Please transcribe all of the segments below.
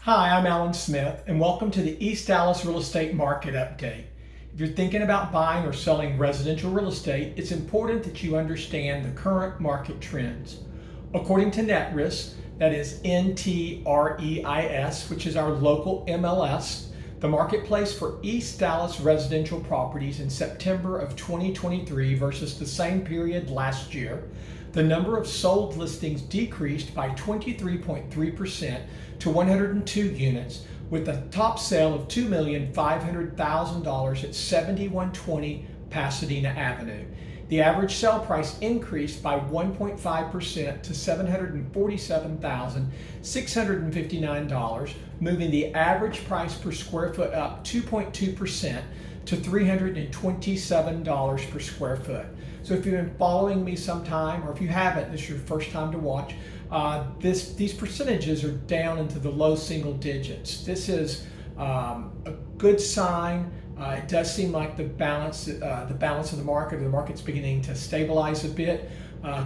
Hi, I'm Alan Smith, and welcome to the East Dallas Real Estate Market Update. If you're thinking about buying or selling residential real estate, it's important that you understand the current market trends. According to NetRis, that is NTREIS, which is our local MLS, the marketplace for East Dallas residential properties in September of 2023 versus the same period last year, the number of sold listings decreased by 23.3% to 102 units, with a top sale of $2,500,000 at 7120 Pasadena Avenue. The average sale price increased by 1.5% to $747,659, moving the average price per square foot up 2.2% to $327 per square foot. So if you've been following me sometime, or if you haven't, this is your first time to watch, these percentages are down into the low single digits. This is a good sign. It does seem like the balance of the market's beginning to stabilize a bit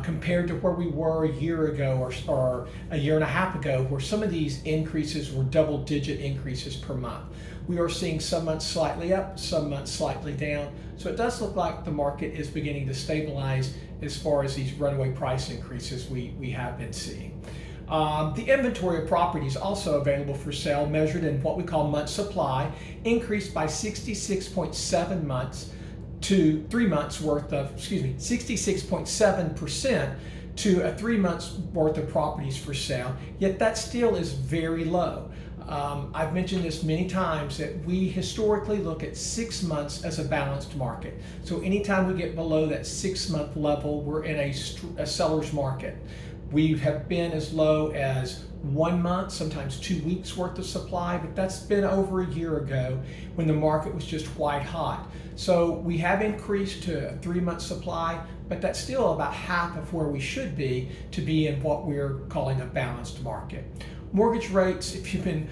compared to where we were a year ago or a year and a half ago, where some of these increases were double-digit increases per month. We are seeing some months slightly up, some months slightly down. So it does look like the market is beginning to stabilize as far as these runaway price increases we have been seeing. The inventory of properties also available for sale, measured in what we call month supply, increased by 66.7 months to 3 months worth of, 66.7% to a 3 months worth of properties for sale. Yet that still is very low. I've mentioned this many times that we historically look at 6 months as a balanced market. So anytime we get below that 6-month level, we're in a seller's market. We have been as low as 1 month, sometimes 2 weeks worth of supply, but that's been over a year ago when the market was just white hot. So we have increased to a 3-month supply, but that's still about half of where we should be to be in what we're calling a balanced market. Mortgage rates, if you've been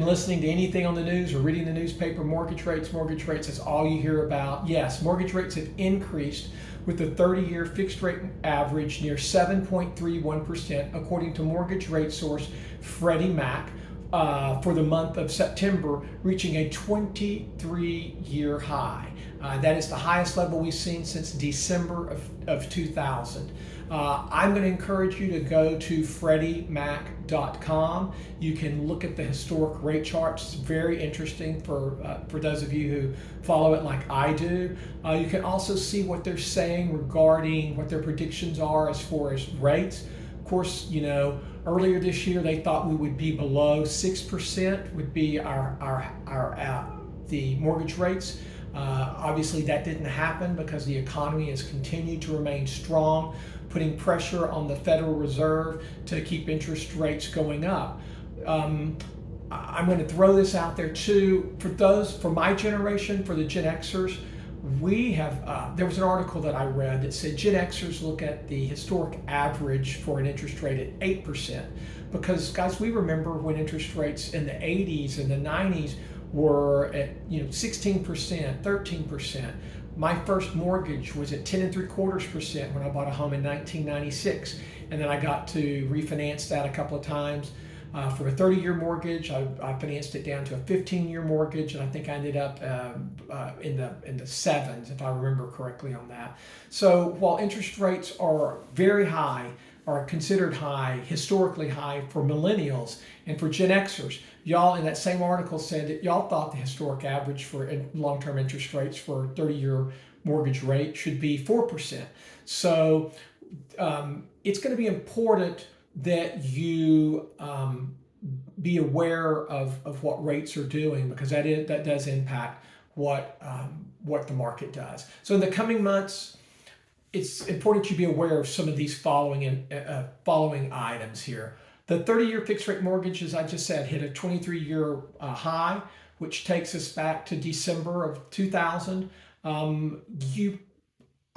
listening to anything on the news or reading the newspaper, mortgage rates, that's all you hear about. Yes, mortgage rates have increased, with the 30-year fixed rate average near 7.31%, according to mortgage rate source Freddie Mac, for the month of September, reaching a 23-year high. That is the highest level we've seen since December of 2000. I'm going to encourage you to go to freddiemac.com. You can look at the historic rate charts. It's very interesting for those of you who follow it like I do. You can also see what they're saying regarding what their predictions are as far as rates. Of course, earlier this year they thought we would be below 6% would be the mortgage rates. Obviously that didn't happen because the economy has continued to remain strong, putting pressure on the Federal Reserve to keep interest rates going up. I'm going to throw this out there too. For my generation, for the Gen Xers, we have, there was an article that I read that said Gen Xers look at the historic average for an interest rate at 8%. Because guys, we remember when interest rates in the 80s and the 90s were at 16%, 13%. My first mortgage was at 10.75% when I bought a home in 1996, and then I got to refinance that a couple of times. For a 30-year mortgage, I financed it down to a 15-year mortgage, and I think I ended up in the sevens, if I remember correctly on that. So while interest rates are very high, are considered high, historically high for millennials and for Gen Xers, y'all in that same article said that y'all thought the historic average for long-term interest rates for 30-year mortgage rate should be 4%. So it's going to be important that you be aware of what rates are doing, because that does impact what the market does. So in the coming months, it's important you be aware of some of these following items here. The 30-year fixed rate mortgage, as I just said, hit a 23-year high, which takes us back to December of 2000. I'm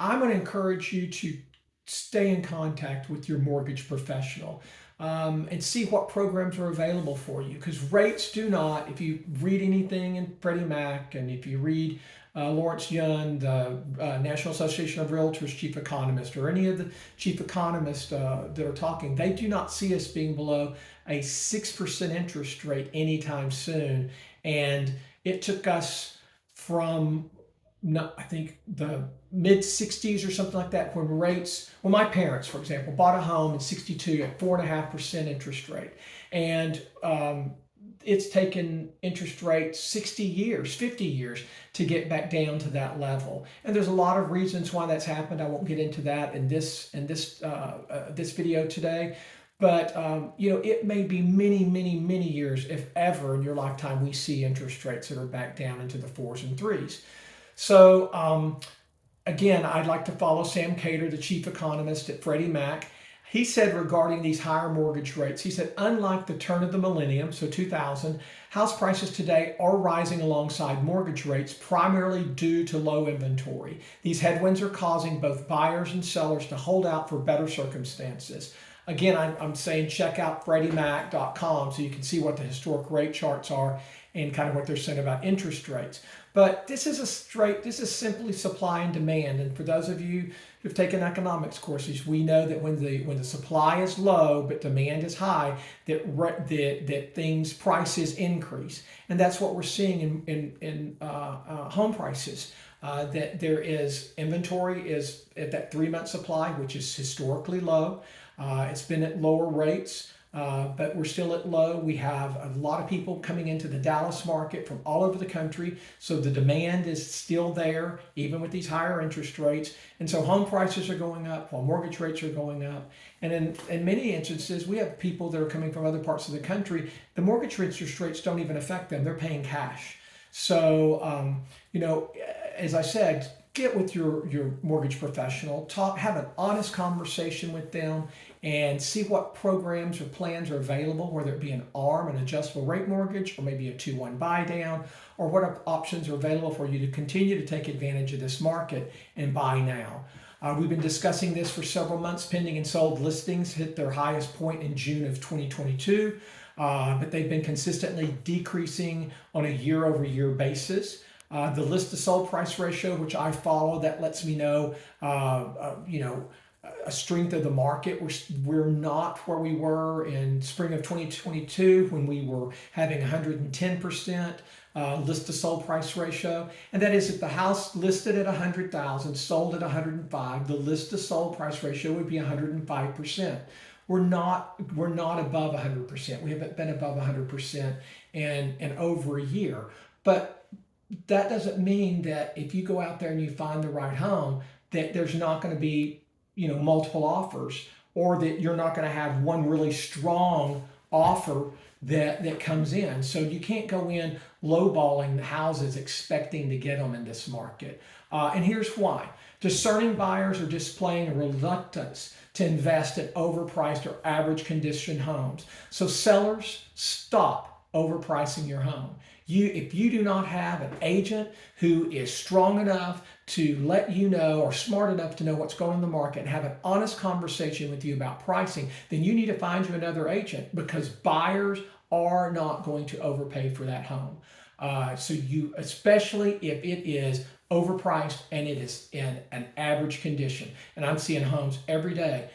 going to encourage you to stay in contact with your mortgage professional and see what programs are available for you, because rates do not, if you read anything in Freddie Mac and if you read Lawrence Yun, the National Association of Realtors chief economist, or any of the chief economists that are talking, they do not see us being below a 6% interest rate anytime soon. And it took us from, I think, the mid 60s or something like that, when rates, well, my parents, for example, bought a home in 62 at 4.5% interest rate. And it's taken interest rates 60 years, 50 years to get back down to that level. And there's a lot of reasons why that's happened. I won't get into that in this video today. But it may be many, many, many years, if ever, in your lifetime, we see interest rates that are back down into the 4s and 3s. So again, I'd like to follow Sam Cater, the chief economist at Freddie Mac. He said regarding these higher mortgage rates, he said, unlike the turn of the millennium, so 2000, house prices today are rising alongside mortgage rates, primarily due to low inventory. These headwinds are causing both buyers and sellers to hold out for better circumstances. Again, I'm saying check out FreddieMac.com so you can see what the historic rate charts are and kind of what they're saying about interest rates. But this is simply supply and demand. And for those of you who've taken economics courses, we know that when the supply is low but demand is high, that prices increase, and that's what we're seeing in home prices. That there is inventory is at that 3-month supply, which is historically low. It's been at lower rates, but we're still at low. We have a lot of people coming into the Dallas market from all over the country, so the demand is still there, even with these higher interest rates. And so home prices are going up while mortgage rates are going up. And in many instances, we have people that are coming from other parts of the country. The mortgage interest rates don't even affect them. They're paying cash. So, as I said, get with your mortgage professional, have an honest conversation with them, and see what programs or plans are available, whether it be an ARM, an adjustable rate mortgage, or maybe a 2-1 buy down, or what options are available for you to continue to take advantage of this market and buy now. We've been discussing this for several months. Pending and sold listings hit their highest point in June of 2022, but they've been consistently decreasing on a year-over-year basis. The list to sold price ratio, which I follow, that lets me know, a strength of the market. We're not where we were in spring of 2022 when we were having 110% list to sold price ratio. And that is, if the house listed at 100,000, sold at 105, the list to sold price ratio would be 105%. We're not above 100%. We haven't been above 100% in over a year. But that doesn't mean that if you go out there and you find the right home, that there's not going to be multiple offers, or that you're not going to have one really strong offer that comes in. So you can't go in lowballing the houses expecting to get them in this market. And here's why. Discerning buyers are displaying a reluctance to invest in overpriced or average condition homes. So sellers, stop overpricing your home. If you do not have an agent who is strong enough to let you know, or smart enough to know what's going on in the market and have an honest conversation with you about pricing, then you need to find you another agent, because buyers are not going to overpay for that home. Especially if it is overpriced and it is in an average condition. And I'm seeing homes every day.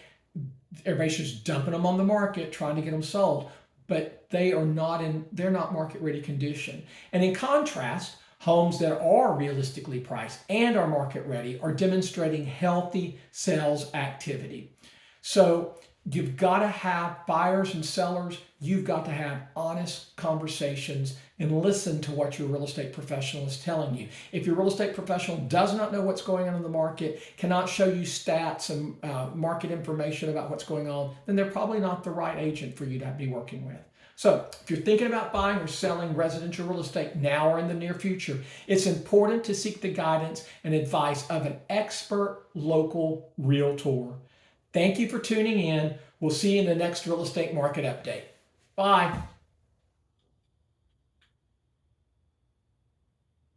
Everybody's just dumping them on the market, trying to get them sold, but they're not market ready condition. And in contrast, homes that are realistically priced and are market ready are demonstrating healthy sales activity. So you've got to have buyers and sellers, you've got to have honest conversations and listen to what your real estate professional is telling you. If your real estate professional does not know what's going on in the market, cannot show you stats and market information about what's going on, then they're probably not the right agent for you to be working with. So if you're thinking about buying or selling residential real estate now or in the near future, it's important to seek the guidance and advice of an expert local realtor. Thank you for tuning in. We'll see you in the next real estate market update. Bye.